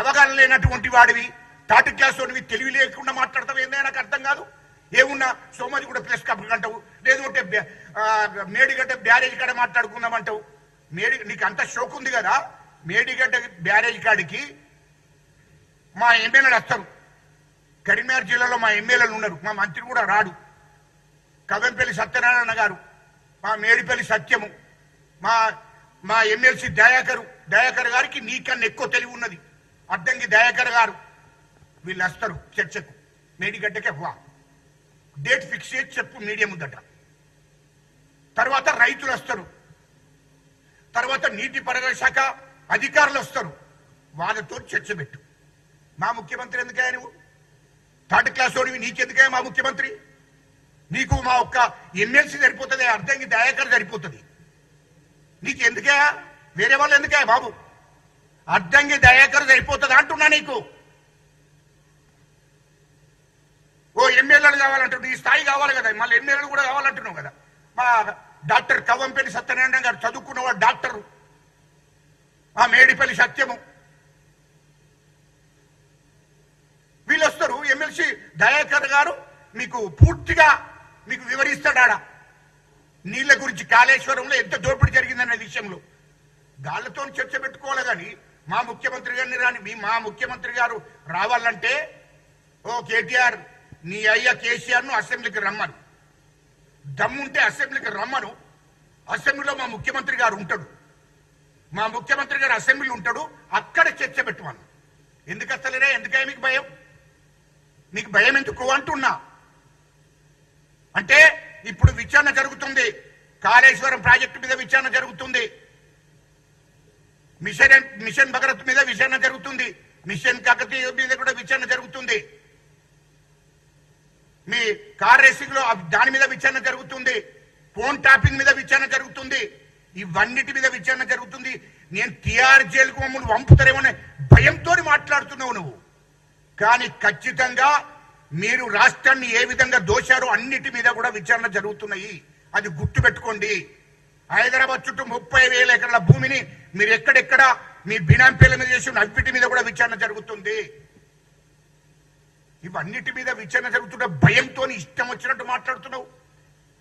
అవగాహన లేనటువంటి వాడివి, థర్డ్ క్లాస్ వాడివి, తెలివి లేకుండా మాట్లాడతావు. ఏందో నాకు అర్థం కాదు. ఏమున్నా సోమది కూడా ప్రెస్ కాన్ఫరెన్స్ అంటావు, లేదంటే మేడిగడ్డ బ్యారేజ్ కాడ మాట్లాడుకుందామంటావు. నీకు అంత షోక్ ఉంది కదా. మేడిగడ్డ బ్యారేజ్ కాడికి మా ఎమ్మెల్యేలు వస్తారు. కరీంనగర్ జిల్లాలో మా ఎమ్మెల్యేలు ఉన్నారు. మా మంత్రి కూడా రాడు. కవంపల్లి సత్యనారాయణ గారు, మా మేడిపల్లి సత్యము, మా ఎమ్మెల్సీ దయాకర్ గారికి నీకన్నా ఎక్కువ తెలివి ఉన్నది. అద్దంకి దయాకర్ గారు వీళ్ళు వస్తారు చర్చకు. మేడిగడ్డకే డేట్ ఫిక్స్ చేసి చెప్పు మీడియా ముందట. తర్వాత రైతులు వస్తారు. తర్వాత నీటిపారుదల శాఖ అధికారులు వస్తారు. వాళ్ళతో చర్చ పెట్టు. మా ముఖ్యమంత్రి ఎందుకే నువ్వు? థర్డ్ క్లాస్ వాడివి, నీకెందుకే మా ముఖ్యమంత్రి? నీకు మా ఒక్క ఎమ్మెల్సీ సరిపోతుంది, అర్ధంకి దయాకర్ సరిపోతుంది. నీకు ఎందుకే? వేరే వాళ్ళు ఎందుకే బాబు? అర్ధంకి దయాకర్ సరిపోతుంది అంటున్నా. నీకు ఓ ఎమ్మెల్యేలు కావాలంటున్నావు, నీ స్థాయి కావాలి కదా, మళ్ళీ ఎమ్మెల్యేలు కూడా కావాలంటున్నావు కదా. మా డాక్టర్ కవంపల్లి సత్యనారాయణ గారు చదువుకున్నవాడు డాక్టరు, మా మేడిపల్లి సత్యము, వీళ్ళు వస్తారు. ఎమ్మెల్సీ దయాకర్ గారు మీకు పూర్తిగా మీకు వివరిస్తాడా నీళ్ల గురించి, కాళేశ్వరంలో ఎంత దోపిడీ జరిగిందనే విషయంలో. గాళ్ళతో చర్చ పెట్టుకోవాలి. కానీ మా ముఖ్యమంత్రి గారిని రాని, మా ముఖ్యమంత్రి గారు రావాలంటే ఓ కేటీఆర్ నీ అయ్య కేసీఆర్ ను అసెంబ్లీకి రమ్మను. దమ్ముంటే అసెంబ్లీకి రమ్మను. అసెంబ్లీలో మా ముఖ్యమంత్రి గారు ఉంటాడు. మా ముఖ్యమంత్రి గారు అసెంబ్లీలో ఉంటాడు. అక్కడ చర్చ పెట్టువాను. ఎందుకు వస్తలేరే? ఎందుకే మీకు భయం? మీకు భయం ఎందుకు అంటున్నా. అంటే ఇప్పుడు విచారణ జరుగుతుంది. కాళేశ్వరం ప్రాజెక్టు మీద విచారణ జరుగుతుంది. మిషన్ భగరత్ మీద విచారణ జరుగుతుంది. మిషన్ కాకతీయ మీద కూడా విచారణ జరుగుతుంది. మీ కార్ రేసింగ్ లో దాని మీద విచారణ జరుగుతుంది. ఫోన్ ట్యాపింగ్ మీద విచారణ జరుగుతుంది. ఇవన్నిటి మీద విచారణ జరుగుతుంది. నేను టిఆర్ జైలుకు మమ్మల్ని పంపుతారేమనే భయంతో మాట్లాడుతున్నావు నువ్వు. కానీ ఖచ్చితంగా మీరు రాష్ట్రాన్ని ఏ విధంగా దోశారో అన్నిటి మీద కూడా విచారణ జరుగుతున్నాయి. అది గుర్తు పెట్టుకోండి. హైదరాబాద్ చుట్టూ 30,000 ఎకరాల భూమిని మీరు ఎక్కడెక్కడ మీ బినామీ పేర్ల మీద చేసిన అన్నిటి మీద కూడా విచారణ జరుగుతుంది. ఇవన్నిటి మీద విచారణ జరుగుతున్న భయంతో ఇష్టం వచ్చినట్టు మాట్లాడుతున్నావు.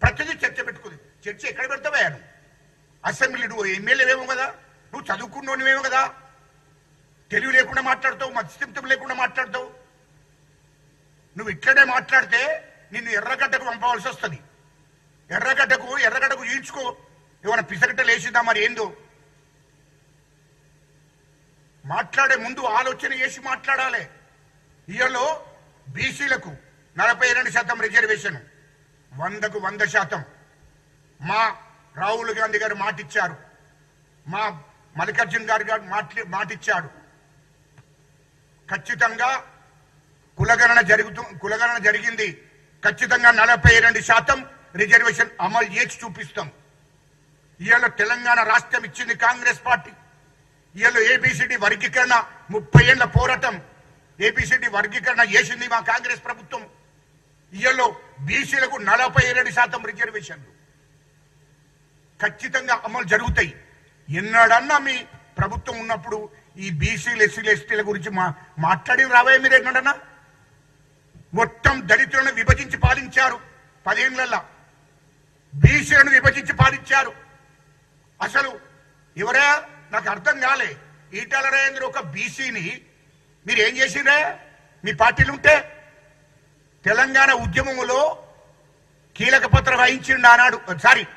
ప్రతిదీ చర్చ పెట్టుకుంది. చర్చ ఎక్కడ పెడతావా? నువ్వు అసెంబ్లీ, నువ్వు ఎమ్మెల్యేవేమో కదా, నువ్వు చదువుకున్నోనివేమో కదా, తెలివి లేకుండా మాట్లాడతావు, మత్స్యంతం లేకుండా మాట్లాడతావు. నువ్వు ఇట్లనే మాట్లాడితే నిన్ను ఎర్రగడ్డకు పంపవలసి వస్తుంది. ఎర్రగడ్డకు ఈడ్చుకో. ఏమైనా పిసగట్టలు వేసిందా మరి ఏందో? మాట్లాడే ముందు ఆలోచన చేసి మాట్లాడాలి. ఇయలో బీసీలకు 42% రిజర్వేషన్, 100కు 100%. మా రాహుల్ గాంధీ గారు మాటిచ్చారు. మా మల్లికార్జున్ గారు మాటిచ్చాడు. ఖచ్చితంగా కులగణన జరిగింది. ఖచ్చితంగా 42% రిజర్వేషన్ అమలు చేసి చూపిస్తాం. ఇవాళ తెలంగాణ రాష్ట్రం ఇచ్చింది కాంగ్రెస్ పార్టీ. ఇవాళ ఏబిసిడి వర్గీకరణ 30 ఏళ్ల పోరాటం, ఏబిసిడి వర్గీకరణ చేసింది మా కాంగ్రెస్ ప్రభుత్వం. ఇవాళ బీసీలకు 42% రిజర్వేషన్లు ఖచ్చితంగా అమలు జరుగుతాయి. ఎన్నడన్నా మీ ప్రభుత్వం ఉన్నప్పుడు ఈ బీసీలు, ఎస్సీలు, ఎస్టీల గురించి మాట్లాడి రావే మీరు? ఎన్నడన్నా? మొత్తం దళితులను విభజించి పాలించారు. 10 ఏళ్లలో బీసీలను విభజించి పాలించారు. అసలు ఎవరా నాకు అర్థం కాలే. ఈటల రాజేంద్ర ఒక బీసీని మీరు ఏం చేసిండ్రే? మీ పార్టీలు ఉంటే తెలంగాణ ఉద్యమంలో కీలక పాత్ర వహించిండు ఆనాడు.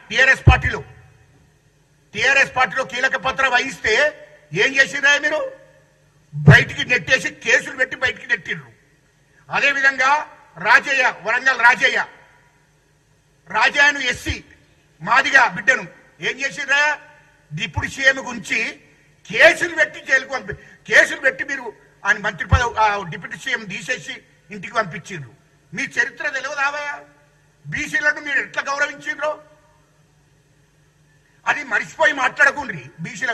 టీఆర్ఎస్ పార్టీలో కీలక పాత్ర వహిస్తే ఏం చేసిండ్రా? మీరు బయటికి నెట్టేసి కేసులు పెట్టి బయటికి నెట్టిండ్రు. అదేవిధంగా రాజయ్య, వరంగల్ రాజయ్యను ఎస్సీ మాదిగా బిడ్డను ఏం చేసిండ్రా? డిప్యూటీ సీఎం గురించి కేసులు పెట్టి మీరు ఆయన మంత్రి పదవి డిప్యూటీ సీఎం తీసేసి ఇంటికి పంపించిండ్రు. మీ చరిత్ర తెలియదావా? బీసీలను మీరు ఎట్లా గౌరవించిండ్రో అది మర్చిపోయి మాట్లాడకుండ్రి. బీసీల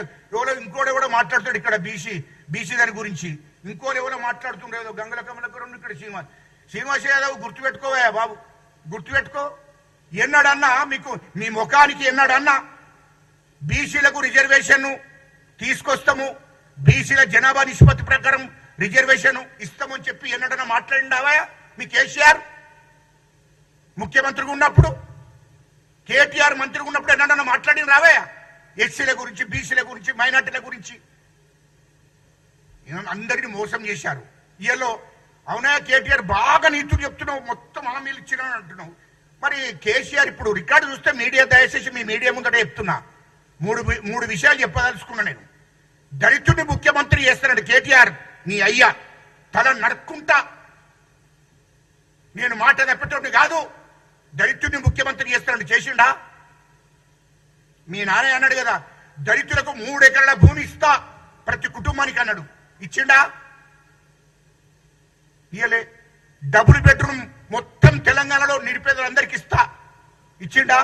ఇంకోడెవడో మాట్లాడుతాడు ఇక్కడ బీసీ దాని గురించి, ఇంకోరెవరో మాట్లాడుతుండే ఏదో గంగల కమలకరం ఇక్కడ శ్రీనివాస్ యాదవ్. గుర్తుపెట్టుకోవా బాబు, గుర్తుపెట్టుకో. ఎన్నాడన్నా మీకు మీ ముఖానికి ఎన్నాడన్నా బీసీలకు రిజర్వేషన్ తీసుకొస్తాము, బీసీల జనాభా నిష్పత్తి ప్రకారం రిజర్వేషన్ ఇస్తామని చెప్పి ఎన్నడన్నా మాట్లాడిండావా మీ కేసీఆర్ ముఖ్యమంత్రిగా ఉన్నప్పుడు? కేటీఆర్ మంత్రిగా ఉన్నప్పుడు ఎన్నడన్నా మాట్లాడిన రావా ఎస్సీల గురించి, బీసీల గురించి, మైనార్టీల గురించి? అందరినీ మోసం చేశారు. ఇయలో అవునా కేటీఆర్ బాగా నీతులు చెప్తున్నావు, మొత్తం హామీలు ఇచ్చినా అంటున్నావు. మరి కేసీఆర్ ఇప్పుడు రికార్డు చూస్తే మీడియా, దయచేసి మీ మీడియా ముందట చెప్తున్నా, మూడు విషయాలు చెప్పదలుచుకున్నా నేను. దళితుడిని ముఖ్యమంత్రి చేస్తాడు కేటీఆర్, నీ అయ్యా తల నడుక్కుంటా, నేను మాట తప్పేటోడిని కాదు, దళితుడిని ముఖ్యమంత్రి చేస్తాడు. చేసిండా? మీ నాన్న అన్నాడు కదా, దళితులకు 3 ఎకరాల భూమి ఇస్తా ప్రతి కుటుంబానికి అన్నాడు. ఇచ్చిండా? ఇయలే. డబుల్ బెడ్రూమ్ మొత్తం తెలంగాణలో నిరుపేదలందరికి ఇస్తా, ఇచ్చిండా?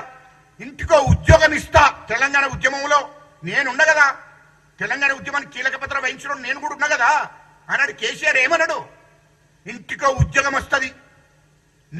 ఇంటికో ఉద్యోగం ఇస్తా. తెలంగాణ ఉద్యమంలో నేనున్నా కదా, తెలంగాణ ఉద్యమానికి కీలక పాత్ర వహించడం నేను కూడా ఉన్నా కదా అన్నాడు కేసీఆర్. ఏమన్నాడు? ఇంటికో ఉద్యోగం వస్తుంది,